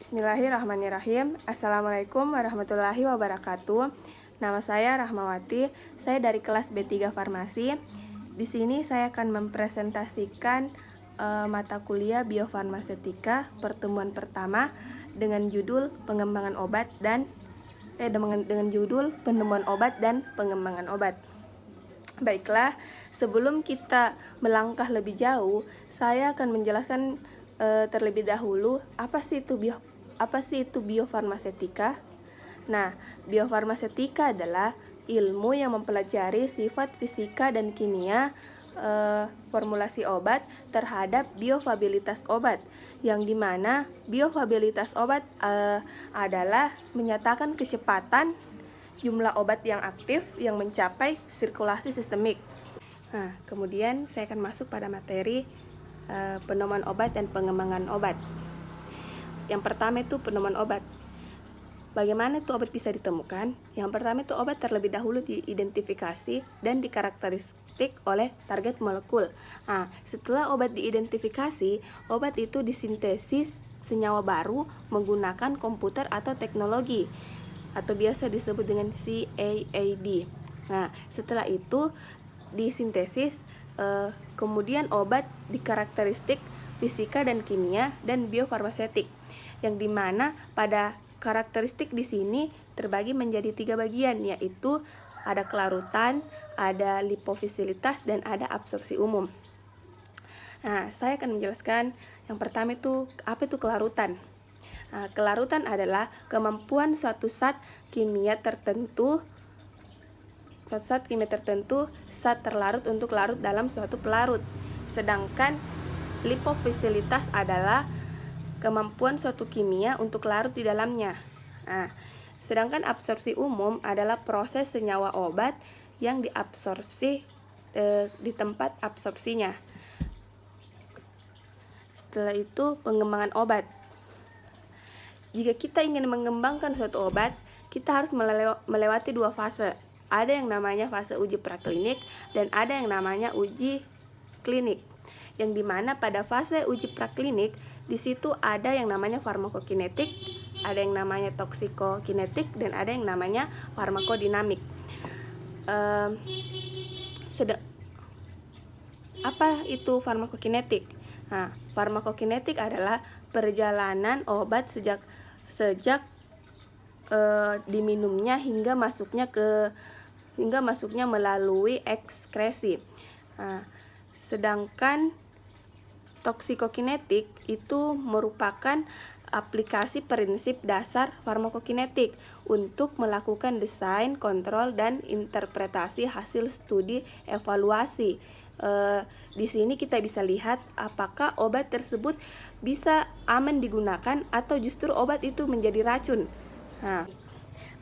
Bismillahirrahmanirrahim. Assalamualaikum warahmatullahi wabarakatuh. Nama saya Rahmawati. Saya dari kelas B3 Farmasi. Di sini saya akan mempresentasikan mata kuliah Biofarmasetika pertemuan pertama dengan judul pengembangan obat dan dengan judul penemuan obat dan pengembangan obat. Baiklah, sebelum kita melangkah lebih jauh, saya akan menjelaskan terlebih dahulu apa sih itu biofarmasetika. Nah, biofarmasetika adalah ilmu yang mempelajari sifat fisika dan kimia formulasi obat terhadap biofabilitas obat, yang dimana biofabilitas obat adalah menyatakan kecepatan jumlah obat yang aktif yang mencapai sirkulasi sistemik. Nah, kemudian saya akan masuk pada materi penemuan obat dan pengembangan obat. Yang pertama itu penemuan obat. Bagaimana itu obat bisa ditemukan? Yang pertama itu obat terlebih dahulu diidentifikasi dan dikarakteristik oleh target molekul. Nah, setelah obat diidentifikasi, obat itu disintesis senyawa baru menggunakan komputer atau teknologi, atau biasa disebut dengan CAAD. Nah, setelah itu disintesis, kemudian obat dikarakteristik fisika dan kimia dan biofarmasetik, yang dimana pada karakteristik di sini terbagi menjadi 3 bagian, yaitu ada kelarutan, ada lipofisilitas, dan ada absorpsi umum. Nah, saya akan menjelaskan yang pertama itu apa itu kelarutan. Nah, kelarutan adalah kemampuan suatu zat kimia tertentu saat terlarut untuk larut dalam suatu pelarut. Sedangkan lipofisilitas adalah kemampuan suatu kimia untuk larut di dalamnya. Nah, sedangkan absorpsi umum adalah proses senyawa obat yang diabsorpsi di tempat absorpsinya. Setelah itu pengembangan obat. Jika kita ingin mengembangkan suatu obat, kita harus melewati 2 fase. Ada yang namanya fase uji praklinik dan ada yang namanya uji klinik. Yang dimana pada fase uji praklinik, di situ ada yang namanya farmakokinetik, ada yang namanya toksikokinetik, dan ada yang namanya farmakodinamik. Apa itu farmakokinetik? Nah, farmakokinetik adalah perjalanan obat sejak diminumnya hingga masuknya melalui ekskresi. Nah, sedangkan toksikokinetik itu merupakan aplikasi prinsip dasar farmakokinetik untuk melakukan desain, kontrol, dan interpretasi hasil studi evaluasi. Di sini kita bisa lihat apakah obat tersebut bisa aman digunakan atau justru obat itu menjadi racun. Nah,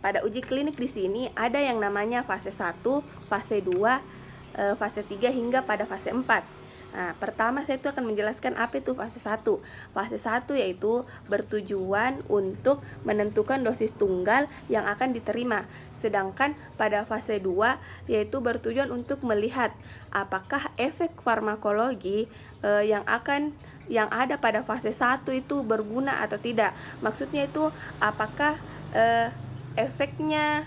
pada uji klinik di sini ada yang namanya fase 1, fase 2, fase 3 hingga pada fase 4. Nah, pertama saya itu akan menjelaskan apa itu fase 1. Fase 1 yaitu bertujuan untuk menentukan dosis tunggal yang akan diterima. Sedangkan pada fase 2 yaitu bertujuan untuk melihat apakah efek farmakologi yang ada pada fase 1 itu berguna atau tidak. Maksudnya itu apakah efeknya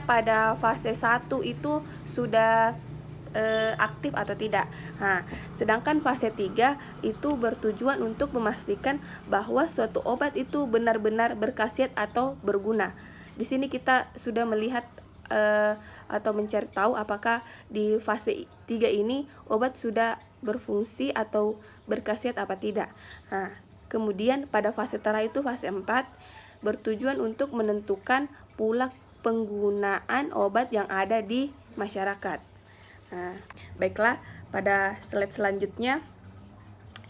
pada fase 1 itu sudah aktif atau tidak. Nah, sedangkan fase 3 itu bertujuan untuk memastikan bahwa suatu obat itu benar-benar berkhasiat atau berguna. Di sini kita sudah melihat atau mencari tahu apakah di fase 3 ini obat sudah berfungsi atau berkhasiat apa tidak. Nah, kemudian pada fase terakhir itu fase 4 bertujuan untuk menentukan pula penggunaan obat yang ada di masyarakat. Nah, baiklah, pada slide selanjutnya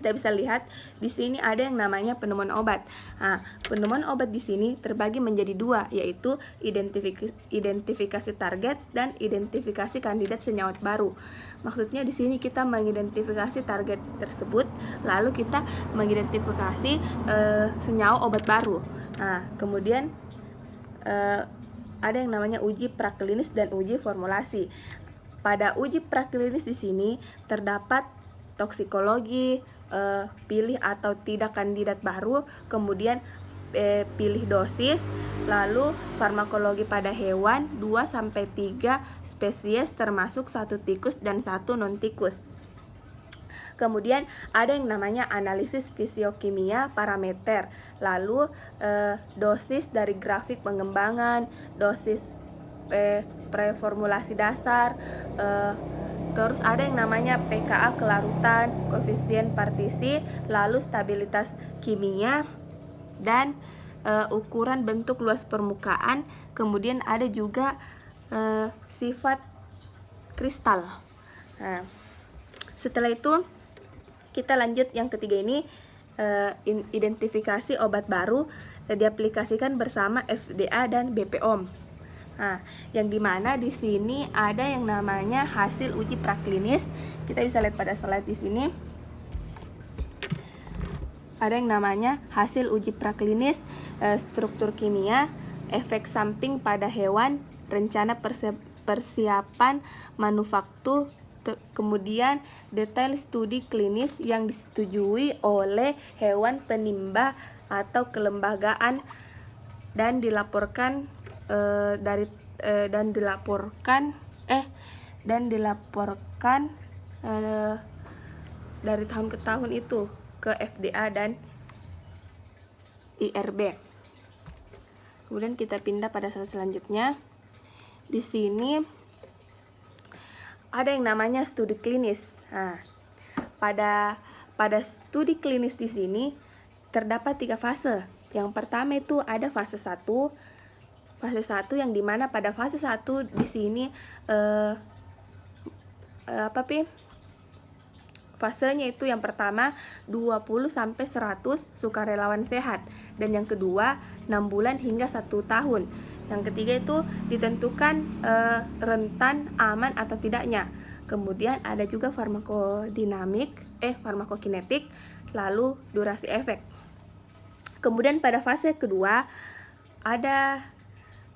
kita bisa lihat di sini ada yang namanya penemuan obat. Nah, penemuan obat di sini terbagi menjadi 2, yaitu identifikasi target dan identifikasi kandidat senyawa baru. Maksudnya di sini kita mengidentifikasi target tersebut, lalu kita mengidentifikasi senyawa obat baru. Nah, kemudian ada yang namanya uji praklinis dan uji formulasi. Pada uji praklinis di sini terdapat toksikologi, pilih atau tidak kandidat baru, kemudian pilih dosis, lalu farmakologi pada hewan 2-3 spesies termasuk 1 tikus dan 1 non-tikus. Kemudian ada yang namanya analisis fisiokimia parameter, lalu dosis dari grafik pengembangan, dosis preformulasi dasar, terus ada yang namanya pKa kelarutan, koefisien partisi, lalu stabilitas kimia, dan ukuran bentuk luas permukaan. Kemudian ada juga sifat kristal. Nah, setelah itu kita lanjut yang ketiga ini, identifikasi obat baru diaplikasikan bersama FDA dan BPOM. Nah, yang dimana di sini ada yang namanya hasil uji praklinis. Kita bisa lihat pada slide di sini. Ada yang namanya hasil uji praklinis, struktur kimia, efek samping pada hewan, rencana persiapan manufaktur, kemudian detail studi klinis yang disetujui oleh hewan penimba atau kelembagaan dan dilaporkan dari tahun ke tahun itu ke FDA dan IRB. Kemudian kita pindah pada slide selanjutnya. Di sini ada yang namanya studi klinis. Nah, pada studi klinis di sini terdapat 3 fase. Yang pertama itu ada fase 1. Fase 1 yang dimana pada fase 1 di sini fasenya itu yang pertama 20-100 sukarelawan sehat, dan yang kedua 6 bulan hingga 1 tahun. Yang ketiga itu ditentukan rentan aman atau tidaknya. Kemudian ada juga farmakokinetik, lalu durasi efek. Kemudian pada fase kedua ada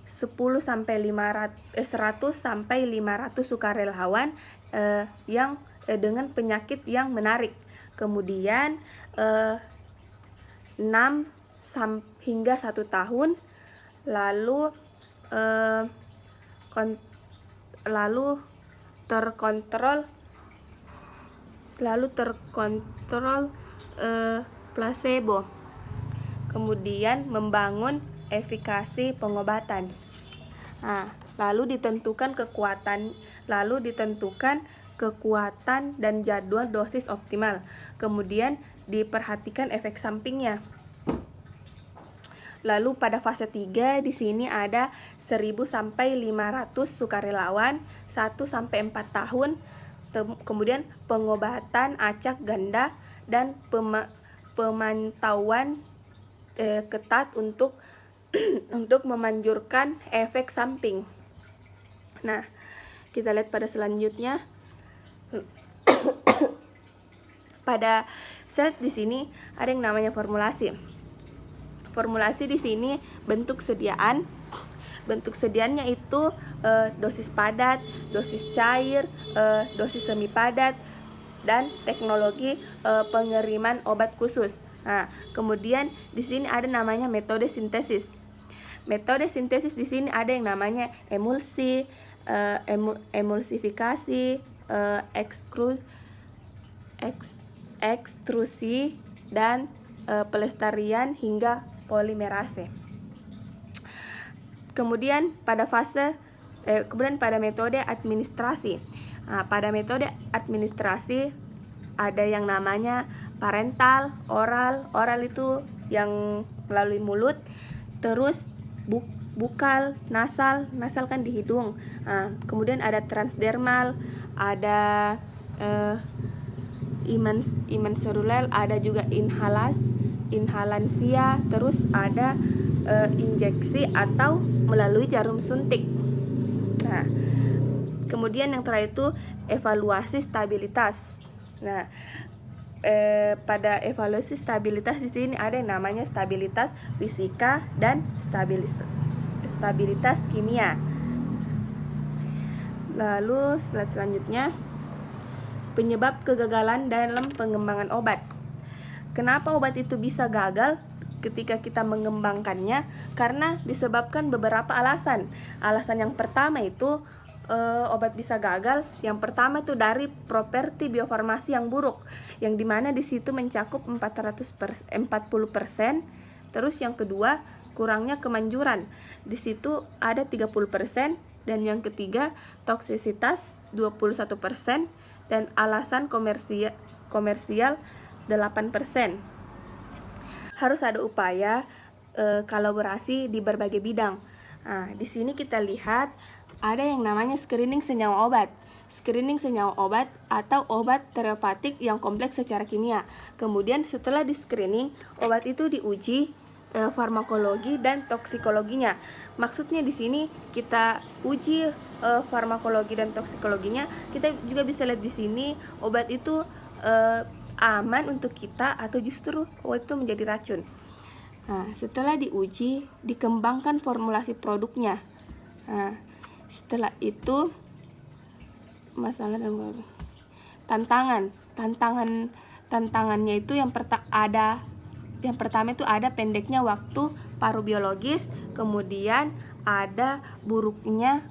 100-500 sukarelawan yang dengan penyakit yang menarik. Kemudian 6 hingga 1 tahun, lalu terkontrol placebo. Kemudian membangun efikasi pengobatan. Nah, lalu ditentukan kekuatan dan jadwal dosis optimal. Kemudian diperhatikan efek sampingnya. Lalu pada fase 3 di sini ada 1000-500 sukarelawan 1-4 tahun. Kemudian pengobatan acak ganda dan pemantauan ketat untuk memanjurkan efek samping. Nah, kita lihat pada selanjutnya. Pada slide di sini ada yang namanya formulasi. Formulasi di sini bentuk sediaan. Bentuk sediaannya itu dosis padat, dosis cair, dosis semi padat, dan teknologi pengiriman obat khusus. Nah, kemudian di sini ada namanya metode sintesis. Metode sintesis di sini ada yang namanya emulsi, emulsifikasi, ekstrusi, dan pelestarian hingga polimerase. Kemudian pada metode administrasi. Nah, pada metode administrasi ada yang namanya parental, oral. Oral itu yang melalui mulut. Terus bukal, nasal kan di hidung. Nah, kemudian ada transdermal, ada imanserulel, ada juga inhalansia, terus ada injeksi atau melalui jarum suntik. Nah, kemudian yang terakhir itu evaluasi stabilitas. Nah, pada evaluasi stabilitas di sini ada yang namanya stabilitas fisika dan stabilitas kimia. Lalu slide selanjutnya, penyebab kegagalan dalam pengembangan obat. Kenapa obat itu bisa gagal ketika kita mengembangkannya? Karena disebabkan beberapa alasan. Alasan yang pertama itu obat bisa gagal. Yang pertama itu dari properti biofarmasi yang buruk, yang dimana di situ mencakup 40%. Terus yang kedua, kurangnya kemanjuran. Di situ ada 30%. Dan yang ketiga, toksisitas 21%, dan alasan komersial 8%. Harus ada upaya kolaborasi di berbagai bidang. Nah, di sini kita lihat ada yang namanya screening senyawa obat. Screening senyawa obat atau obat terapeutik yang kompleks secara kimia. Kemudian setelah di screening, obat itu diuji farmakologi dan toksikologinya. Maksudnya di sini kita uji farmakologi dan toksikologinya. Kita juga bisa lihat di sini obat itu aman untuk kita atau justru obat itu menjadi racun. Nah, setelah diuji, dikembangkan formulasi produknya. Nah, setelah itu masalah dan tantangannya itu yang pertama itu ada pendeknya waktu paru biologis, kemudian ada buruknya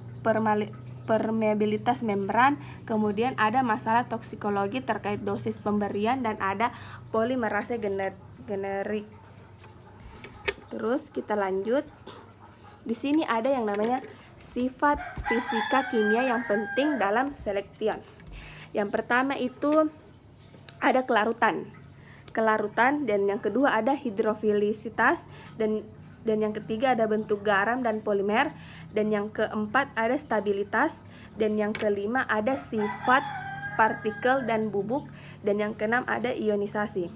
permeabilitas membran, kemudian ada masalah toksikologi terkait dosis pemberian, dan ada polimerase generik. Terus kita lanjut. Di sini ada yang namanya sifat fisika kimia yang penting dalam selektion. Yang pertama itu ada kelarutan, dan yang kedua ada hidrofilisitas, dan yang ketiga ada bentuk garam dan polimer, dan yang keempat ada stabilitas, dan yang kelima ada sifat partikel dan bubuk, dan yang keenam ada ionisasi.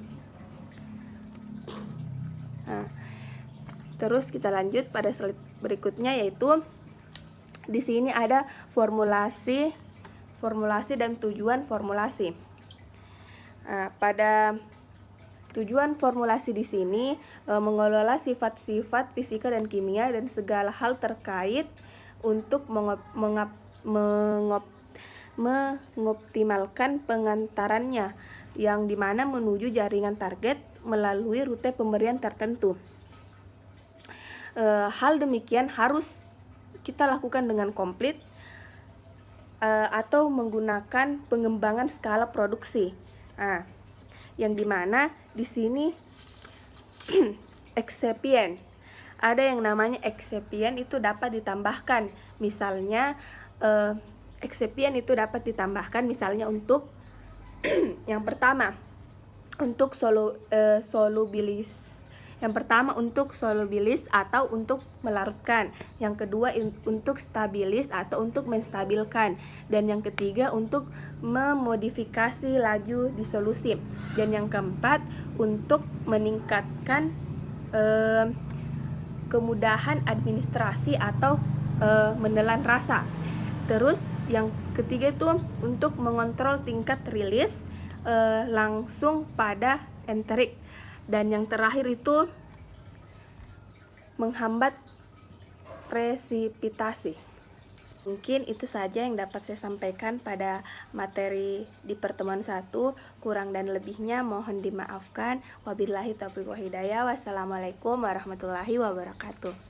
Nah, terus kita lanjut pada slide berikutnya, yaitu di sini ada formulasi dan tujuan formulasi. Nah, pada tujuan formulasi di sini mengelola sifat-sifat fisika dan kimia dan segala hal terkait untuk mengoptimalkan pengantarannya, yang dimana menuju jaringan target melalui rute pemberian tertentu. Hal demikian harus kita lakukan dengan komplit atau menggunakan pengembangan skala produksi. Nah, yang dimana di sini eksepien. Ada yang namanya eksepien itu dapat ditambahkan. Misalnya eksepien itu dapat ditambahkan misalnya untuk yang pertama untuk solubilis. Yang pertama untuk solubilis atau untuk melarutkan. Yang kedua untuk stabilis atau untuk menstabilkan. Dan yang ketiga untuk memodifikasi laju disolusi. Dan yang keempat untuk meningkatkan kemudahan administrasi atau menelan rasa. Terus yang ketiga itu untuk mengontrol tingkat rilis langsung pada enterik. Dan yang terakhir itu menghambat presipitasi. Mungkin itu saja yang dapat saya sampaikan pada materi di pertemuan 1. Kurang dan lebihnya mohon dimaafkan. Wabillahi taufiq wal hidayah. Wassalamualaikum warahmatullahi wabarakatuh.